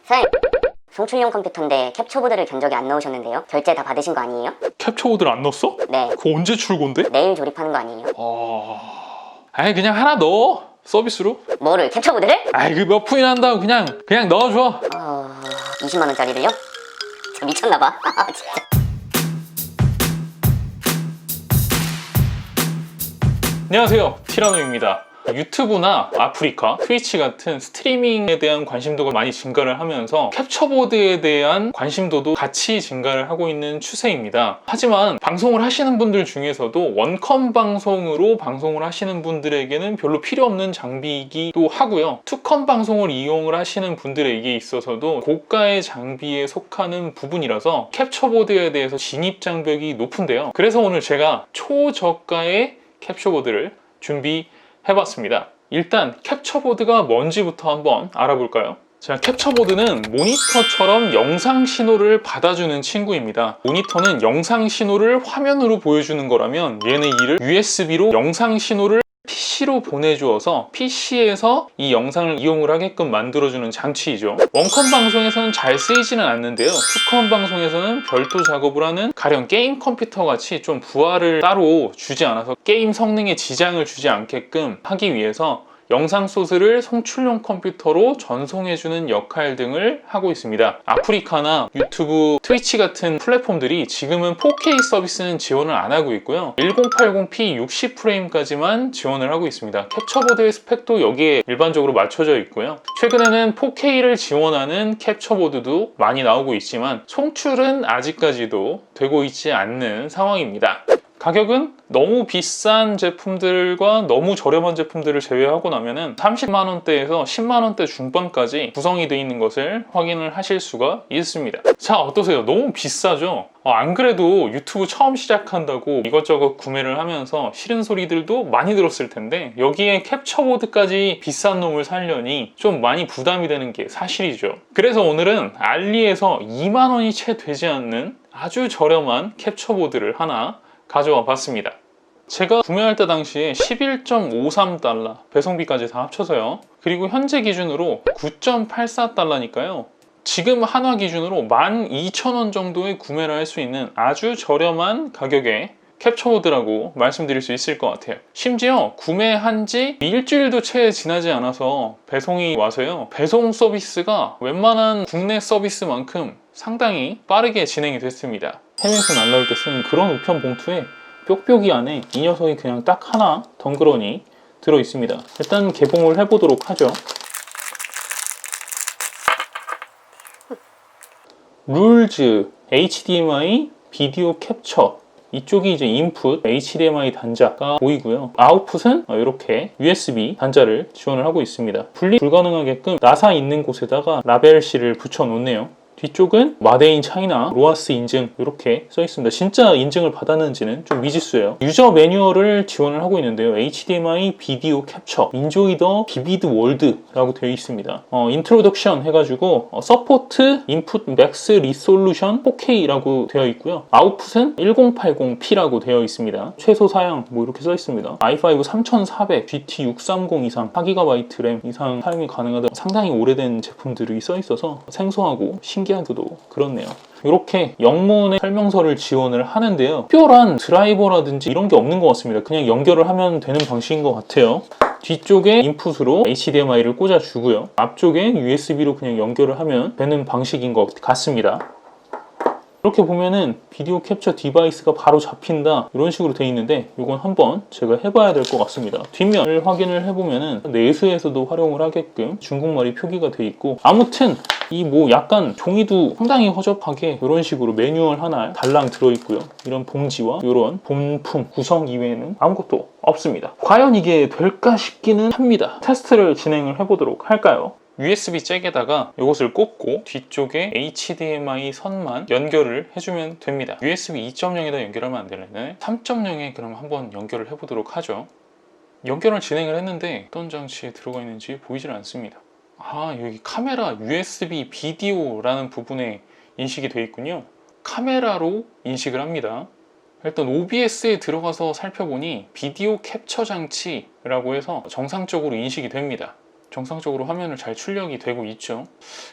사장님, 송출용 컴퓨터인데 캡처보드를 견적이 안 넣으셨는데요? 결제 다 받으신 거 아니에요? 캡처보드를 안 넣었어? 네, 그거 언제 출고인데? 내일 조립하는 거 아니에요? 아니 그냥 하나 넣어 서비스로. 뭐를, 캡처보드를? 아이 그 몇 푼이나 한다고 그냥 넣어줘. 20만 원짜리를요? 진짜 미쳤나봐. 진짜. 안녕하세요, 티라노입니다. 유튜브나 아프리카, 트위치 같은 스트리밍에 대한 관심도가 많이 증가를 하면서 캡처보드에 대한 관심도도 같이 증가를 하고 있는 추세입니다. 하지만 방송을 하시는 분들 중에서도 원컴 방송으로 방송을 하시는 분들에게는 별로 필요 없는 장비이기도 하고요. 투컴 방송을 이용을 하시는 분들에게 있어서도 고가의 장비에 속하는 부분이라서 캡처보드에 대해서 진입 장벽이 높은데요. 그래서 오늘 제가 초저가의 캡처보드를 준비해봤습니다. 일단 캡처보드가 뭔지부터 한번 알아볼까요? 자, 캡처보드는 모니터처럼 영상 신호를 받아주는 친구입니다. 모니터는 영상 신호를 화면으로 보여주는 거라면 얘는 이를 USB로 영상 신호를 PC로 보내주어서 PC에서 이 영상을 이용을 하게끔 만들어주는 장치이죠. 원컴 방송에서는 잘 쓰이지는 않는데요. 투컴 방송에서는 별도 작업을 하는 가령 게임 컴퓨터 같이 좀 부하를 따로 주지 않아서 게임 성능에 지장을 주지 않게끔 하기 위해서 영상 소스를 송출용 컴퓨터로 전송해주는 역할 등을 하고 있습니다. 아프리카나 유튜브, 트위치 같은 플랫폼들이 지금은 4K 서비스는 지원을 안 하고 있고요. 1080p 60프레임까지만 지원을 하고 있습니다. 캡처보드의 스펙도 여기에 일반적으로 맞춰져 있고요. 최근에는 4K를 지원하는 캡처보드도 많이 나오고 있지만 송출은 아직까지도 되고 있지 않는 상황입니다. 가격은 너무 비싼 제품들과 너무 저렴한 제품들을 제외하고 나면은 30만 원대에서 10만 원대 중반까지 구성이 되어 있는 것을 확인을 하실 수가 있습니다. 자, 어떠세요? 너무 비싸죠? 안 그래도 유튜브 처음 시작한다고 이것저것 구매를 하면서 싫은 소리들도 많이 들었을 텐데 여기에 캡처보드까지 비싼 놈을 사려니 좀 많이 부담이 되는 게 사실이죠. 그래서 오늘은 알리에서 2만 원이 채 되지 않는 아주 저렴한 캡처보드를 하나 가져와 봤습니다. 제가 구매할 때 당시에 11.53달러, 배송비까지 다 합쳐서요. 그리고 현재 기준으로 9.84달러니까요. 지금 한화 기준으로 12,000원 정도에 구매를 할 수 있는 아주 저렴한 가격의 캡처보드라고 말씀드릴 수 있을 것 같아요. 심지어 구매한 지 일주일도 채 지나지 않아서 배송이 와서요. 배송 서비스가 웬만한 국내 서비스만큼 상당히 빠르게 진행이 됐습니다. 해외에서 날라올 때 쓰는 그런 우편 봉투에 뾱뾱이 안에 이 녀석이 그냥 딱 하나 덩그러니 들어 있습니다. 일단 개봉을 해보도록 하죠. 룰즈, HDMI, 비디오 캡처, 이쪽이 이제 인풋, HDMI 단자가 보이고요. 아웃풋은 이렇게 USB 단자를 지원을 하고 있습니다. 분리 불가능하게끔 나사 있는 곳에다가 라벨실을 붙여 놓네요. 뒤쪽은 마데인 차이나, 로하스 인증 이렇게 써 있습니다. 진짜 인증을 받았는지는 좀 미지수예요. 유저 매뉴얼을 지원을 하고 있는데요. HDMI 비디오 캡처, 인조이 더 비비드 월드라고 되어 있습니다. 인트로덕션 해가지고 서포트 인풋 맥스 리솔루션 4K라고 되어 있고요. 아웃풋은 1080p라고 되어 있습니다. 최소 사양 뭐 이렇게 써 있습니다. i5 3400, GT 630 이상, 4GB 램 이상 사용이 가능하다. 상당히 오래된 제품들이 써 있어서 생소하고 신기하기도 그렇네요. 이렇게 영문의 설명서를 지원을 하는데요. 특별한 드라이버라든지 이런 게 없는 것 같습니다. 그냥 연결을 하면 되는 방식인 것 같아요. 뒤쪽에 인풋으로 HDMI를 꽂아주고요. 앞쪽에 USB로 그냥 연결을 하면 되는 방식인 것 같습니다. 이렇게 보면은 비디오 캡처 디바이스가 바로 잡힌다 이런 식으로 되어 있는데 이건 한번 제가 해봐야 될 것 같습니다. 뒷면을 확인을 해보면은 내수에서도 활용을 하게끔 중국말이 표기가 되어 있고, 아무튼 이 뭐 약간 종이도 상당히 허접하게 이런 식으로 매뉴얼 하나 달랑 들어있고요. 이런 봉지와 이런 본품 구성 이외에는 아무것도 없습니다. 과연 이게 될까 싶기는 합니다. 테스트를 진행을 해보도록 할까요? USB 잭에다가 이것을 꽂고 뒤쪽에 HDMI 선만 연결을 해주면 됩니다. USB 2.0에다 연결하면 안 되는데 3.0에 그럼 한번 연결을 해보도록 하죠. 연결을 진행을 했는데 어떤 장치에 들어가 있는지 보이질 않습니다. 여기 카메라 USB 비디오라는 부분에 인식이 되어 있군요. 카메라로 인식을 합니다. 일단 OBS에 들어가서 살펴보니 비디오 캡처 장치라고 해서 정상적으로 인식이 됩니다. 정상적으로 화면을 잘 출력이 되고 있죠.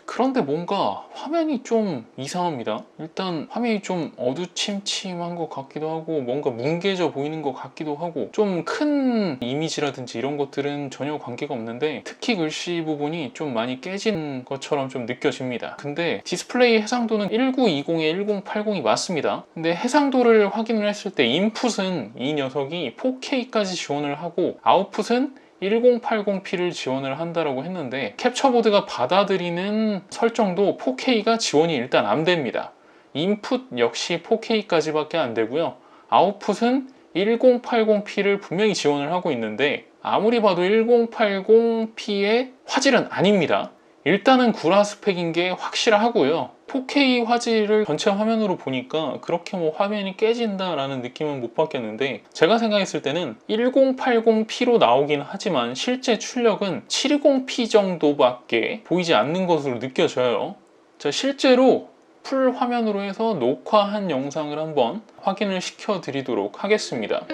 그런데 뭔가 화면이 좀 이상합니다. 일단 화면이 좀 어두침침한 것 같기도 하고 뭔가 뭉개져 보이는 것 같기도 하고 좀 큰 이미지라든지 이런 것들은 전혀 관계가 없는데 특히 글씨 부분이 좀 많이 깨진 것처럼 좀 느껴집니다. 근데 디스플레이 해상도는 1920에 1080이 맞습니다. 근데 해상도를 확인을 했을 때 인풋은 이 녀석이 4K까지 지원을 하고 아웃풋은 1080p를 지원을 한다고 했는데 캡처보드가 받아들이는 설정도 4K가 지원이 일단 안 됩니다. 인풋 역시 4K까지밖에 안 되고요. 아웃풋은 1080p를 분명히 지원을 하고 있는데 아무리 봐도 1080p의 화질은 아닙니다. 일단은 구라 스펙인 게 확실하고요. 4K 화질을 전체 화면으로 보니까 그렇게 뭐 화면이 깨진다라는 느낌은 못 받겠는데 제가 생각했을 때는 1080p로 나오긴 하지만 실제 출력은 720p 정도밖에 보이지 않는 것으로 느껴져요. 자, 실제로 풀 화면으로 해서 녹화한 영상을 한번 확인을 시켜 드리도록 하겠습니다.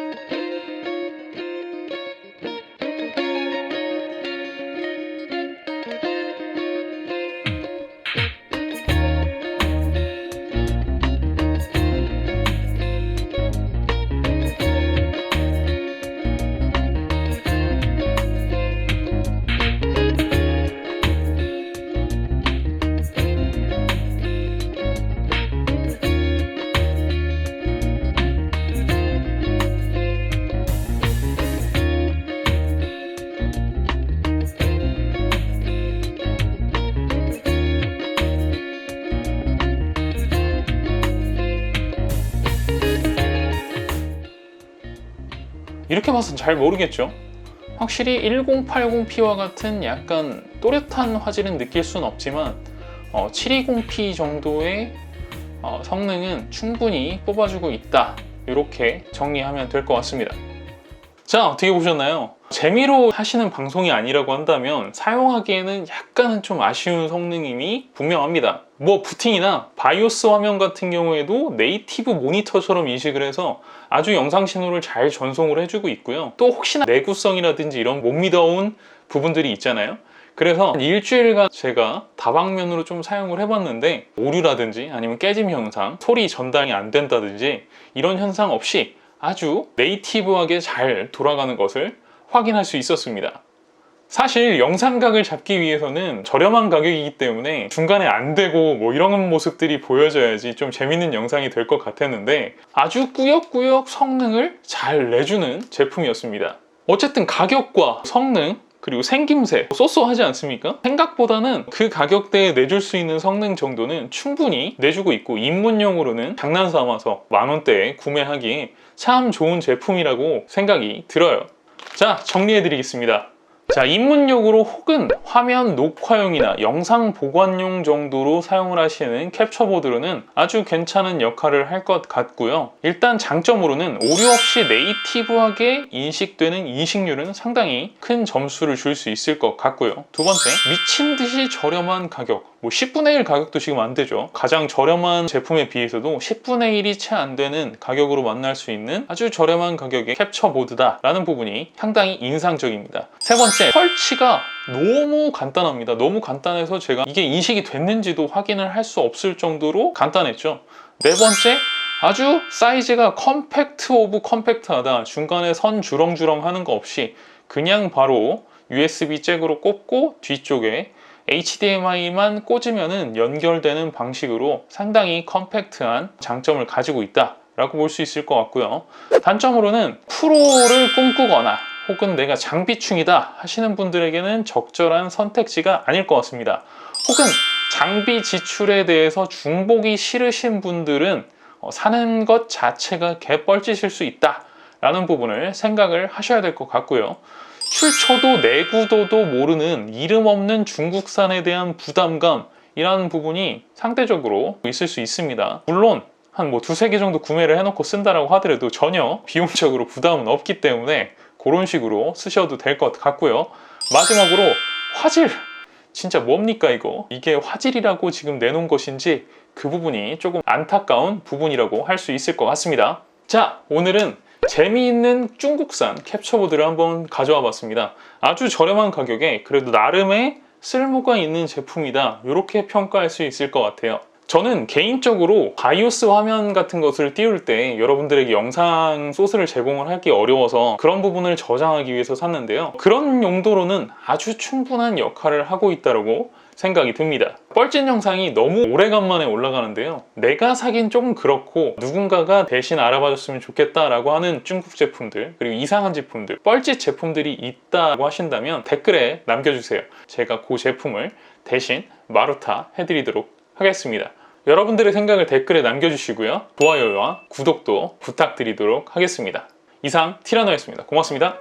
이렇게 봐서는 잘 모르겠죠? 확실히 1080p와 같은 약간 또렷한 화질은 느낄 수는 없지만 720p 정도의 성능은 충분히 뽑아주고 있다. 이렇게 정리하면 될 것 같습니다. 자, 어떻게 보셨나요? 재미로 하시는 방송이 아니라고 한다면 사용하기에는 약간은 좀 아쉬운 성능임이 분명합니다. 뭐 부팅이나 바이오스 화면 같은 경우에도 네이티브 모니터처럼 인식을 해서 아주 영상 신호를 잘 전송을 해주고 있고요. 또 혹시나 내구성이라든지 이런 못 믿어온 부분들이 있잖아요. 그래서 일주일간 제가 다방면으로 좀 사용을 해봤는데 오류라든지 아니면 깨짐 현상, 소리 전달이 안 된다든지 이런 현상 없이 아주 네이티브하게 잘 돌아가는 것을 확인할 수 있었습니다. 사실 영상각을 잡기 위해서는 저렴한 가격이기 때문에 중간에 안 되고 뭐 이런 모습들이 보여져야지 좀 재밌는 영상이 될 것 같았는데 아주 꾸역꾸역 성능을 잘 내주는 제품이었습니다. 어쨌든 가격과 성능 그리고 생김새 쏘쏘하지 않습니까? 생각보다는 그 가격대에 내줄 수 있는 성능 정도는 충분히 내주고 있고 입문용으로는 장난삼아서 만원대에 구매하기에 참 좋은 제품이라고 생각이 들어요. 자, 정리해 드리겠습니다. 자, 입문용으로 혹은 화면 녹화용이나 영상 보관용 정도로 사용을 하시는 캡처보드로는 아주 괜찮은 역할을 할 것 같고요. 일단 장점으로는 오류 없이 네이티브하게 인식되는 인식률은 상당히 큰 점수를 줄 수 있을 것 같고요. 두 번째, 미친 듯이 저렴한 가격. 뭐 10분의 1 가격도 지금 안 되죠. 가장 저렴한 제품에 비해서도 10분의 1이 채 안 되는 가격으로 만날 수 있는 아주 저렴한 가격의 캡처보드다 라는 부분이 상당히 인상적입니다. 세 번째, 설치가 너무 간단합니다. 너무 간단해서 제가 이게 인식이 됐는지도 확인을 할 수 없을 정도로 간단했죠. 네 번째, 아주 사이즈가 컴팩트 오브 컴팩트하다. 중간에 선 주렁주렁 하는 거 없이 그냥 바로 USB 잭으로 꽂고 뒤쪽에 HDMI만 꽂으면 연결되는 방식으로 상당히 컴팩트한 장점을 가지고 있다 라고 볼 수 있을 것 같고요. 단점으로는 프로를 꿈꾸거나 혹은 내가 장비충이다 하시는 분들에게는 적절한 선택지가 아닐 것 같습니다. 혹은 장비 지출에 대해서 중복이 싫으신 분들은 사는 것 자체가 개뻘짓일 수 있다 라는 부분을 생각을 하셔야 될 것 같고요. 출처도 내구도도 모르는 이름 없는 중국산에 대한 부담감이라는 부분이 상대적으로 있을 수 있습니다. 물론 한 뭐 두세 개 정도 구매를 해놓고 쓴다라고 하더라도 전혀 비용적으로 부담은 없기 때문에 그런 식으로 쓰셔도 될 것 같고요. 마지막으로 화질! 진짜 뭡니까 이거? 이게 화질이라고 지금 내놓은 것인지 그 부분이 조금 안타까운 부분이라고 할 수 있을 것 같습니다. 자, 오늘은 재미있는 중국산 캡처보드를 한번 가져와 봤습니다. 아주 저렴한 가격에 그래도 나름의 쓸모가 있는 제품이다, 이렇게 평가할 수 있을 것 같아요. 저는 개인적으로 바이오스 화면 같은 것을 띄울 때 여러분들에게 영상 소스를 제공을 하기 어려워서 그런 부분을 저장하기 위해서 샀는데요. 그런 용도로는 아주 충분한 역할을 하고 있다고 생각이 듭니다. 뻘짓 영상이 너무 오래간만에 올라가는데요. 내가 사긴 조금 그렇고 누군가가 대신 알아봐줬으면 좋겠다라고 하는 중국 제품들, 그리고 이상한 제품들, 뻘짓 제품들이 있다고 하신다면 댓글에 남겨주세요. 제가 그 제품을 대신 마루타 해드리도록 하겠습니다. 여러분들의 생각을 댓글에 남겨주시고요. 좋아요와 구독도 부탁드리도록 하겠습니다. 이상 티라노였습니다. 고맙습니다.